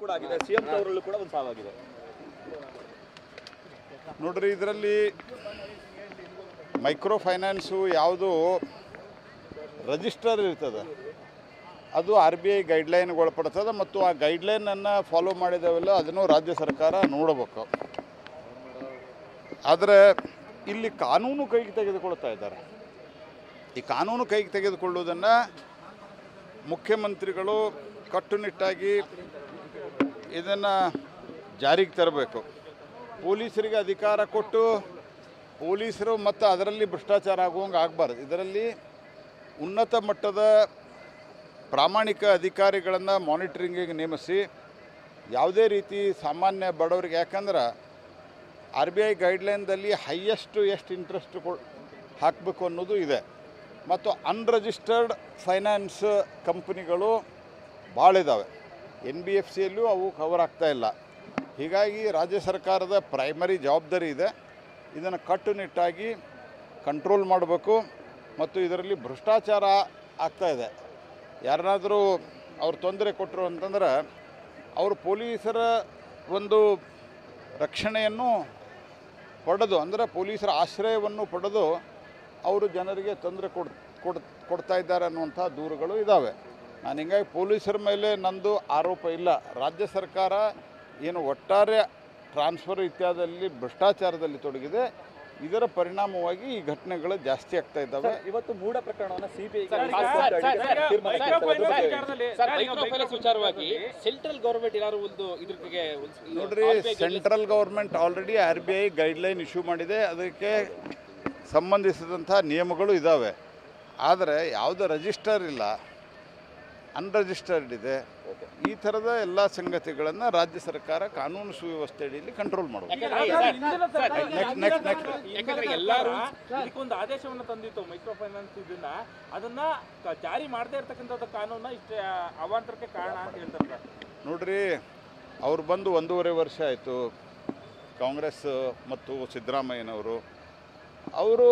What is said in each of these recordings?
ಕೂಡ ಆಗಿದೆ, ಸಿಎಂ ಅವರಲ್ಲೂ ಕೂಡ ಒಂದು ಸಾವಾಗಿದೆ. ನೋಡ್ರಿ, ಇದರಲ್ಲಿ ಮೈಕ್ರೋ ಫೈನಾನ್ಸು ಯಾವುದು ರಿಜಿಸ್ಟರ್ ಇರ್ತದೆ ಅದು RBI ಗೈಡ್ಲೈನ್ಗೆ ಒಳಪಡ್ತದೆ ಮತ್ತು ಆ ಗೈಡ್ಲೈನನ್ನು ಫಾಲೋ ಮಾಡಿದವೆಲ್ಲ ಅದನ್ನು ರಾಜ್ಯ ಸರ್ಕಾರ ನೋಡಬೇಕು. ಆದರೆ ಇಲ್ಲಿ ಕಾನೂನು ಕೈಗೆ ತೆಗೆದುಕೊಳ್ತಾ ಇದ್ದಾರೆ. ಈ ಕಾನೂನು ಕೈಗೆ ತೆಗೆದುಕೊಳ್ಳುವುದನ್ನು ಮುಖ್ಯಮಂತ್ರಿಗಳು ಕಟ್ಟುನಿಟ್ಟಾಗಿ ಇದನ್ನು ಜಾರಿಗೆ ತರಬೇಕು. ಪೊಲೀಸರಿಗೆ ಅಧಿಕಾರ ಕೊಟ್ಟು ಪೊಲೀಸರು ಮತ್ತು ಅದರಲ್ಲಿ ಭ್ರಷ್ಟಾಚಾರ ಆಗುವಂಗೆ ಆಗಬಾರ್ದು. ಇದರಲ್ಲಿ ಉನ್ನತ ಮಟ್ಟದ ಪ್ರಾಮಾಣಿಕ ಅಧಿಕಾರಿಗಳನ್ನು ಮಾನಿಟರಿಂಗಿಗೆ ನೇಮಿಸಿ ಯಾವುದೇ ರೀತಿ ಸಾಮಾನ್ಯ ಬಡವರಿಗೆ, ಯಾಕಂದ್ರೆ RBI ಗೈಡ್ಲೈನ್ದಲ್ಲಿ ಹೈಯೆಸ್ಟು ಎಷ್ಟು ಇಂಟ್ರೆಸ್ಟ್ ಹಾಕಬೇಕು ಅನ್ನೋದು ಇದೆ. ಮತ್ತು ಅನ್ರಿಜಿಸ್ಟರ್ಡ್ ಫೈನಾನ್ಸ್ ಕಂಪ್ನಿಗಳು ಭಾಳ ಇದ್ದಾವೆ. NBFCಯಲ್ಲೂ ಅವು ಕವರ್ ಆಗ್ತಾಯಿಲ್ಲ. ಹೀಗಾಗಿ ರಾಜ್ಯ ಸರ್ಕಾರದ ಪ್ರೈಮರಿ ಜವಾಬ್ದಾರಿ ಇದೆ. ಇದನ್ನು ಕಟ್ಟುನಿಟ್ಟಾಗಿ ಕಂಟ್ರೋಲ್ ಮಾಡಬೇಕು. ಮತ್ತು ಇದರಲ್ಲಿ ಭ್ರಷ್ಟಾಚಾರ ಆಗ್ತಾಯಿದೆ. ಯಾರನ್ನಾದರೂ ಅವ್ರು ತೊಂದರೆ ಕೊಟ್ಟರು ಅಂತಂದ್ರೆ ಅವರು ಪೊಲೀಸರ ಒಂದು ರಕ್ಷಣೆಯನ್ನು ಪಡೆದು, ಅಂದರೆ ಪೊಲೀಸರ ಆಶ್ರಯವನ್ನು ಪಡೆದು ಅವರು ಜನರಿಗೆ ತೊಂದರೆ ಕೊಡ್ತಾ ಇದ್ದಾರೆ ಅನ್ನುವಂಥ ದೂರುಗಳು ಇದ್ದಾವೆ. ನಾನು ಹಿಂಗಾಗಿ ಪೊಲೀಸರ ಮೇಲೆ ನಂದು ಆರೋಪ ಇಲ್ಲ. ರಾಜ್ಯ ಸರ್ಕಾರ ಏನು ಒಟ್ಟಾರೆ ಟ್ರಾನ್ಸ್ಫರ್ ಇತ್ಯಾದಿಯಲ್ಲಿ ಭ್ರಷ್ಟಾಚಾರದಲ್ಲಿ ತೊಡಗಿದೆ. ಇದರ ಪರಿಣಾಮವಾಗಿ ಈ ಘಟನೆಗಳು ಜಾಸ್ತಿ ಆಗ್ತಾ ಇದ್ದಾವೆ. ಇವತ್ತು ಮೂಢ ಪ್ರಕರಣವನ್ನು ಸಿಬಿಐ ಸೆಂಟ್ರಲ್ ಗವರ್ಮೆಂಟ್ ಏನಾದ್ರು ನೋಡ್ರಿ, central government already RBI guideline issue ಮಾಡಿದೆ. ಅದಕ್ಕೆ ಸಂಬಂಧಿಸಿದಂಥ ನಿಯಮಗಳು ಇದ್ದಾವೆ. ಆದರೆ ಯಾವುದೇ ರಿಜಿಸ್ಟರ್ ಇಲ್ಲ, ಅನ್ರಿಜಿಸ್ಟರ್ಡ್ ಇದೆ. ಈ ಥರದ ಎಲ್ಲ ಸಂಗತಿಗಳನ್ನು ರಾಜ್ಯ ಸರ್ಕಾರ ಕಾನೂನು ಸುವ್ಯವಸ್ಥೆ ಅಡಿಯಲ್ಲಿ ಕಂಟ್ರೋಲ್ ಮಾಡಬೇಕು. ಒಂದು ಆದೇಶವನ್ನು ತಂದಿತ್ತು ಮೈಕ್ರೋ ಫೈನಾನ್ಸ್ ಇದನ್ನ, ಅದನ್ನ ಜಾರಿ ಮಾಡದೇ ಇರ್ತಕ್ಕಂಥದ್ದು ಕಾನೂನ ಇಷ್ಟ ಅವಾಂತರಕ್ಕೆ ಕಾರಣ ಅಂತ ಹೇಳ್ತಾರೆ. ನೋಡ್ರಿ, ಅವ್ರು ಬಂದು 1.5 ವರ್ಷ ಆಯಿತು. ಕಾಂಗ್ರೆಸ್ ಮತ್ತು ಸಿದ್ದರಾಮಯ್ಯನವರು ಅವರು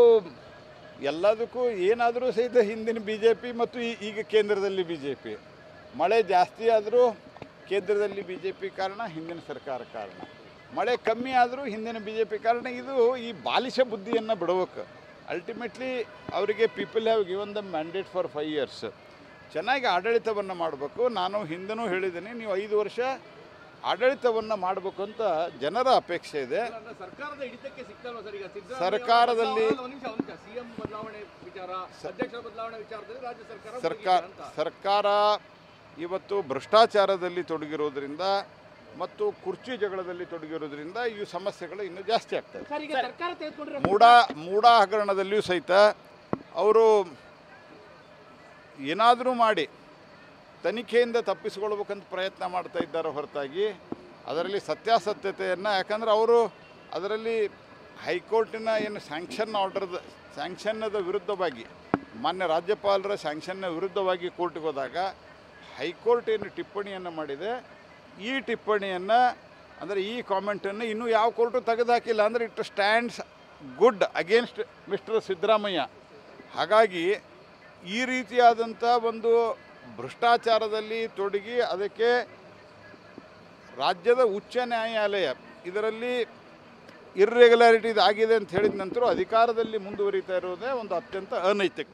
ಎಲ್ಲದಕ್ಕೂ ಏನಾದರೂ ಸಹಿತ ಹಿಂದಿನ BJP ಮತ್ತು ಈಗ ಕೇಂದ್ರದಲ್ಲಿ BJP. ಮಳೆ ಜಾಸ್ತಿ ಆದರೂ ಕೇಂದ್ರದಲ್ಲಿ BJP ಕಾರಣ, ಹಿಂದಿನ ಸರ್ಕಾರ ಕಾರಣ. ಮಳೆ ಕಮ್ಮಿ ಆದರೂ ಹಿಂದಿನ BJP ಕಾರಣ. ಇದು ಈ ಬಾಲಿಶ ಬುದ್ಧಿಯನ್ನು ಬಿಡಬೇಕು. ಅಲ್ಟಿಮೇಟ್ಲಿ ಅವರಿಗೆ people have given the mandate for 5 years. ಚೆನ್ನಾಗಿ ಆಡಳಿತವನ್ನು ಮಾಡಬೇಕು. ನಾನು ಹಿಂದನೂ ಹೇಳಿದ್ದೀನಿ, ನೀವು 5 ವರ್ಷ ಆಡಳಿತವನ್ನು ಮಾಡಬೇಕು ಅಂತ ಜನರ ಅಪೇಕ್ಷೆ ಇದೆ. ಸರ್ಕಾರದ ಹಿಡಿತಕ್ಕೆ ಸಿಗ್ತಲ್ವಾ ಸರ್? ಈಗ ಸರ್ಕಾರದಲ್ಲಿ ಸಿಎಂ ಬದಲಾವಣೆ ವಿಚಾರ, ಅಧ್ಯಕ್ಷರ ಬದಲಾವಣೆ ವಿಚಾರದಲ್ಲಿ ರಾಜ್ಯ ಸರ್ಕಾರ ಇವತ್ತು ಭ್ರಷ್ಟಾಚಾರದಲ್ಲಿ ತೊಡಗಿರೋದ್ರಿಂದ ಮತ್ತು ಕುರ್ಚಿ ಜಗಳದಲ್ಲಿ ತೊಡಗಿರೋದ್ರಿಂದ ಈ ಸಮಸ್ಯೆಗಳು ಇನ್ನೂ ಜಾಸ್ತಿ ಆಗ್ತವೆ. ಮೂಡ ಹಗರಣದಲ್ಲಿಯೂ ಸಹಿತ ಅವರು ಏನಾದರೂ ಮಾಡಿ ತನಿಖೆಯಿಂದ ತಪ್ಪಿಸಿಕೊಳ್ಬೇಕಂತ ಪ್ರಯತ್ನ ಮಾಡ್ತಾ ಇದ್ದಾರೆ ಹೊರತಾಗಿ ಅದರಲ್ಲಿ ಸತ್ಯಾಸತ್ಯತೆಯನ್ನು, ಯಾಕಂದರೆ ಅವರು ಅದರಲ್ಲಿ ಹೈಕೋರ್ಟಿನ ಏನು ಸ್ಯಾಂಕ್ಷನ್ನದ ವಿರುದ್ಧವಾಗಿ, ಮಾನ್ಯ ರಾಜ್ಯಪಾಲರ ಸ್ಯಾಂಕ್ಷನ್ನ ವಿರುದ್ಧವಾಗಿ ಕೋರ್ಟ್ಗೆ ಹೋದಾಗ ಹೈಕೋರ್ಟ್ ಏನು ಟಿಪ್ಪಣಿಯನ್ನು ಮಾಡಿದೆ, ಈ ಟಿಪ್ಪಣಿಯನ್ನು ಅಂದರೆ ಈ ಕಾಮೆಂಟನ್ನು ಇನ್ನೂ ಯಾವ ಕೋರ್ಟು ತೆಗೆದುಹಾಕಿಲ್ಲ. ಅಂದರೆ it stands good against mister Siddaramaiah. ಹಾಗಾಗಿ ಈ ರೀತಿಯಾದಂಥ ಒಂದು ಭ್ರಷ್ಟಾಚಾರದಲ್ಲಿ ತೊಡಗಿ ಅದಕ್ಕೆ ರಾಜ್ಯದ ಉಚ್ಚ ನ್ಯಾಯಾಲಯ ಇದರಲ್ಲಿ ಇರ್ರೆಗ್ಯುಲಾರಿಟೀಸ್ ಆಗಿದೆ ಅಂತ ಹೇಳಿದ ನಂತರ ಅಧಿಕಾರದಲ್ಲಿ ಮುಂದುವರಿತಾ ಇರೋದೇ ಒಂದು ಅತ್ಯಂತ ಅನೈತಿಕ.